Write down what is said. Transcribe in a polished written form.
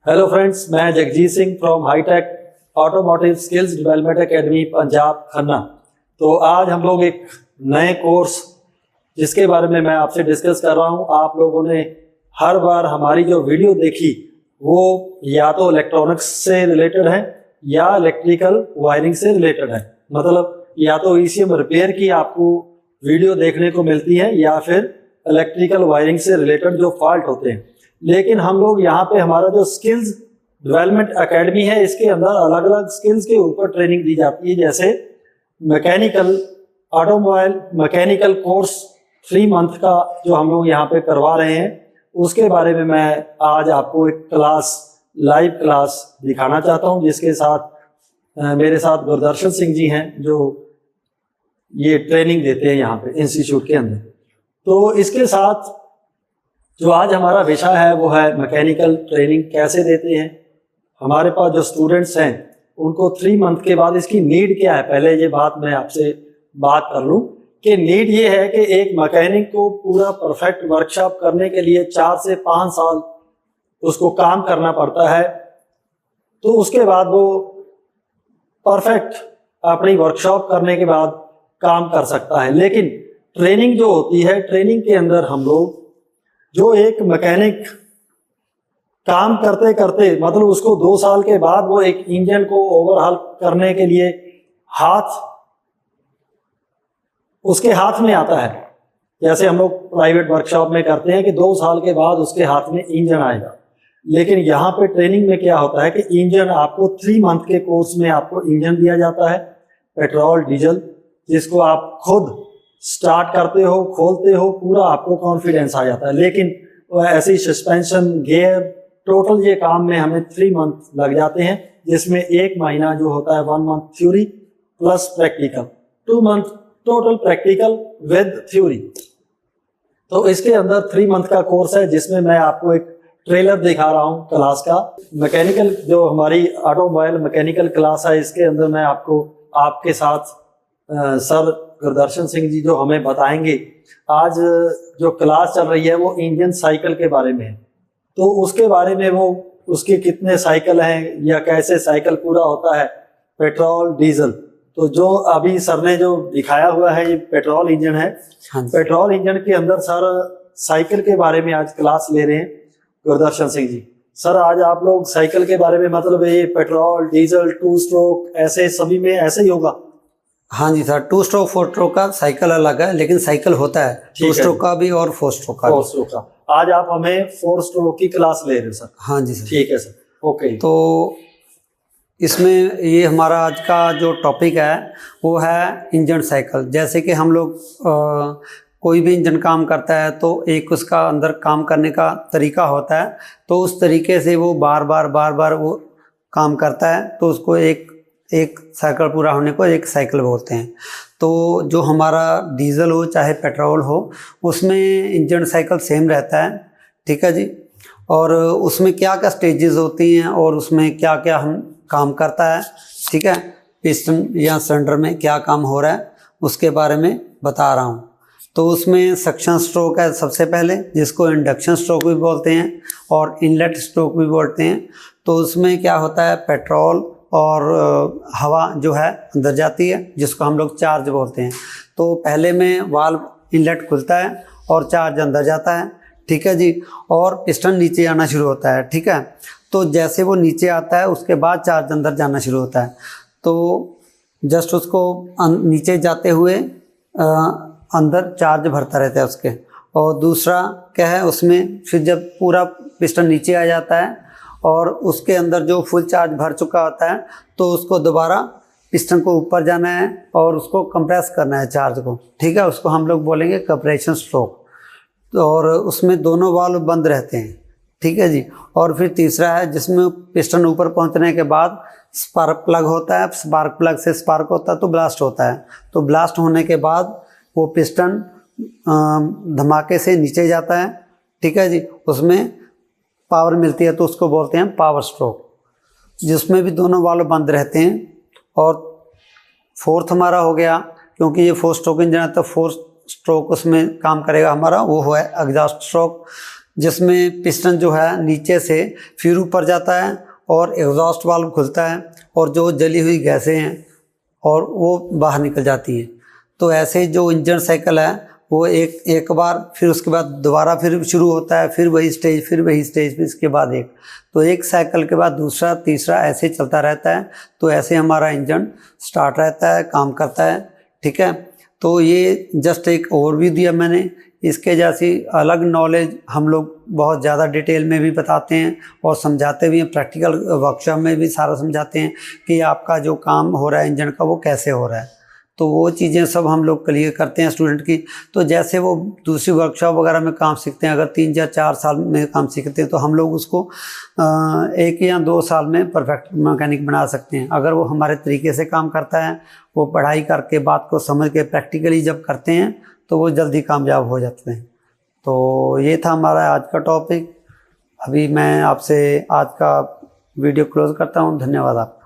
Hello friends, मैं Jagjit Singh from hitech automotive skills development academy Punjab Khanna. तो आज हम लोग एक नए कोर्स जिसके बारे में मैं आपसे डिस्कस कर रहा हूं। आप लोगों ने हर बार हमारी जो वीडियो देखी वो या तो इलेक्ट्रॉनिक्स से रिलेटेड है या इलेक्ट्रिकल वायरिंग से रिलेटेड है। मतलब या तो ईसीएम रिपेयर की आपको वीडियो देखने को मिलती है या फिर इलेक्ट्रिकल वायरिंग से रिलेटेड जो फॉल्ट होते हैं। लेकिन हम लोग यहाँ पे हमारा जो स्किल्स डेवलपमेंट एकेडमी है इसके अंदर अलग अलग स्किल्स के ऊपर ट्रेनिंग दी जाती है। जैसे mechanical automobile mechanical course 3 month का जो हम लोग यहाँ पे करवा रहे हैं उसके बारे में मैं आज आपको एक लाइव क्लास दिखाना चाहता हूँ, जिसके साथ मेरे साथ गुरदर्शन सिंह जी हैं जो ये ट्रेनिंग देते हैं यहाँ पे इंस्टीट्यूट के अंदर। तो इसके साथ जो आज हमारा विषय है वो है मैकेनिकल ट्रेनिंग कैसे देते हैं। हमारे पास जो स्टूडेंट्स हैं उनको 3 मंथ के बाद इसकी नीड क्या है, पहले ये बात मैं आपसे बात कर लूं कि नीड ये है कि एक मैकेनिक को पूरा परफेक्ट वर्कशॉप करने के लिए 4 से 5 साल उसको काम करना पड़ता है। तो उसके बाद वो परफेक्ट अपनी वर्कशॉप करने के बाद काम कर सकता है। लेकिन ट्रेनिंग जो होती है, ट्रेनिंग के अंदर हम लोग जो एक मैकेनिक काम करते करते मतलब उसको 2 साल के बाद वो एक इंजन को ओवरहाल करने के लिए उसके हाथ में आता है। जैसे हम लोग प्राइवेट वर्कशॉप में करते हैं कि 2 साल के बाद उसके हाथ में इंजन आएगा। लेकिन यहाँ पे ट्रेनिंग में क्या होता है कि इंजन आपको 3 मंथ के कोर्स में आपको इंजन दिया जाता है, पेट्रोल डीजल, जिसको आप खुद स्टार्ट करते हो, खोलते हो, पूरा आपको कॉन्फिडेंस आ जाता है। लेकिन ऐसी सस्पेंशन गियर टोटल ये काम में हमें 3 मंथ लग जाते हैं, जिसमें 1 महीना जो होता है 1 month theory plus practical, 2 month total practical with theory. तो इसके अंदर 3 मंथ का कोर्स है जिसमें मैं आपको एक ट्रेलर दिखा रहा हूँ क्लास का। मैकेनिकल जो हमारी ऑटोमोबाइल मैकेनिकल क्लास है इसके अंदर मैं आपको आपके साथ सर गुरदर्शन सिंह जी जो हमें बताएंगे। आज जो क्लास चल रही है वो इंजन साइकिल के बारे में है। तो उसके बारे में वो उसके कितने साइकिल हैं या कैसे साइकिल पूरा होता है, पेट्रोल डीजल। तो जो अभी सर ने जो दिखाया हुआ है ये पेट्रोल इंजन है। पेट्रोल इंजन के अंदर सर साइकिल के बारे में आज क्लास ले रहे हैं गुरदर्शन सिंह जी। सर आज आप लोग साइकिल के बारे में मतलब ये पेट्रोल डीजल 2 स्ट्रोक ऐसे सभी में ऐसे ही होगा? हाँ जी सर, 2 स्ट्रोक 4 स्ट्रोक का साइकिल अलग है, लेकिन साइकिल होता है 2 स्ट्रोक का भी और 4 स्ट्रोक का 4 स्ट्रोक का। आज आप हमें 4 स्ट्रोक की क्लास ले रहे हैं सर? हाँ जी सर। ठीक है सर, ओके। तो इसमें ये हमारा आज का जो टॉपिक है वो है इंजन साइकिल। जैसे कि हम लोग कोई भी इंजन काम करता है तो एक उसका अंदर काम करने का तरीका होता है, तो उस तरीके से वो बार बार वो काम करता है, तो उसको एक साइकिल पूरा होने को एक साइकिल बोलते हैं। तो जो हमारा डीजल हो चाहे पेट्रोल हो उसमें इंजन साइकिल सेम रहता है, ठीक है जी। और उसमें क्या क्या स्टेजेस होती हैं और उसमें क्या क्या हम काम करता है, ठीक है। पिस्टन या सिलेंडर में क्या काम हो रहा है उसके बारे में बता रहा हूँ। तो उसमें सक्शन स्ट्रोक है सबसे पहले, जिसको इंडक्शन स्ट्रोक भी बोलते हैं और इनलेट स्ट्रोक भी बोलते हैं। तो उसमें क्या होता है, पेट्रोल और हवा जो है अंदर जाती है जिसको हम लोग चार्ज बोलते हैं। तो पहले में वाल्व इनलेट खुलता है और चार्ज अंदर जाता है, ठीक है जी। और पिस्टन नीचे आना शुरू होता है, ठीक है। तो जैसे वो नीचे आता है उसके बाद चार्ज अंदर जाना शुरू होता है। तो जस्ट उसको नीचे जाते हुए अंदर चार्ज भरता रहता है उसके। और दूसरा क्या है, उसमें फिर जब पूरा पिस्टन नीचे आ जाता है और उसके अंदर जो फुल चार्ज भर चुका होता है तो उसको दोबारा पिस्टन को ऊपर जाना है और उसको कंप्रेस करना है चार्ज को, ठीक है। उसको हम लोग बोलेंगे कंप्रेशन स्ट्रोक। और उसमें दोनों वाल्व बंद रहते हैं, ठीक है जी। और फिर तीसरा है जिसमें पिस्टन ऊपर पहुंचने के बाद स्पार्क प्लग होता है, स्पार्क प्लग से स्पार्क होता है तो ब्लास्ट होता है। तो ब्लास्ट होने के बाद वो पिस्टन धमाके से नीचे जाता है, ठीक है जी। उसमें पावर मिलती है तो उसको बोलते हैं पावर स्ट्रोक, जिसमें भी दोनों वाल्व बंद रहते हैं। और 4th हमारा हो गया, क्योंकि ये 4 स्ट्रोक इंजन है तो 4 स्ट्रोक उसमें काम करेगा हमारा, वो है एग्जॉस्ट स्ट्रोक। जिसमें पिस्टन जो है नीचे से फिर ऊपर जाता है और एग्जॉस्ट वाल्व खुलता है और जो जली हुई गैसें हैं और वो बाहर निकल जाती हैं। तो ऐसे जो इंजन साइकिल है वो एक बार, फिर उसके बाद दोबारा फिर शुरू होता है, फिर वही स्टेज, फिर वही स्टेज, फिर इसके बाद एक, तो एक साइकिल के बाद दूसरा, तीसरा, ऐसे चलता रहता है। तो ऐसे हमारा इंजन स्टार्ट रहता है, काम करता है। ठीक है, तो ये जस्ट एक ओवरव्यू दिया मैंने। इसके जैसी अलग नॉलेज हम लोग बहुत ज़्यादा डिटेल में भी बताते हैं और समझाते भी हैं, प्रैक्टिकल वर्कशॉप में भी सारा समझाते हैं कि आपका जो काम हो रहा है इंजन का वो कैसे हो रहा है। तो वो चीज़ें सब हम लोग क्लियर करते हैं स्टूडेंट की। तो जैसे वो दूसरी वर्कशॉप वगैरह में काम सीखते हैं, अगर 3 या 4 साल में काम सीखते हैं तो हम लोग उसको 1 या 2 साल में परफेक्ट मैकेनिक बना सकते हैं। अगर वो हमारे तरीके से काम करता है, वो पढ़ाई करके बात को समझ के प्रैक्टिकली जब करते हैं तो वो जल्दी कामयाब हो जाते हैं। तो ये था हमारा आज का टॉपिक। अभी मैं आपसे आज का वीडियो क्लोज करता हूँ। धन्यवाद आपका।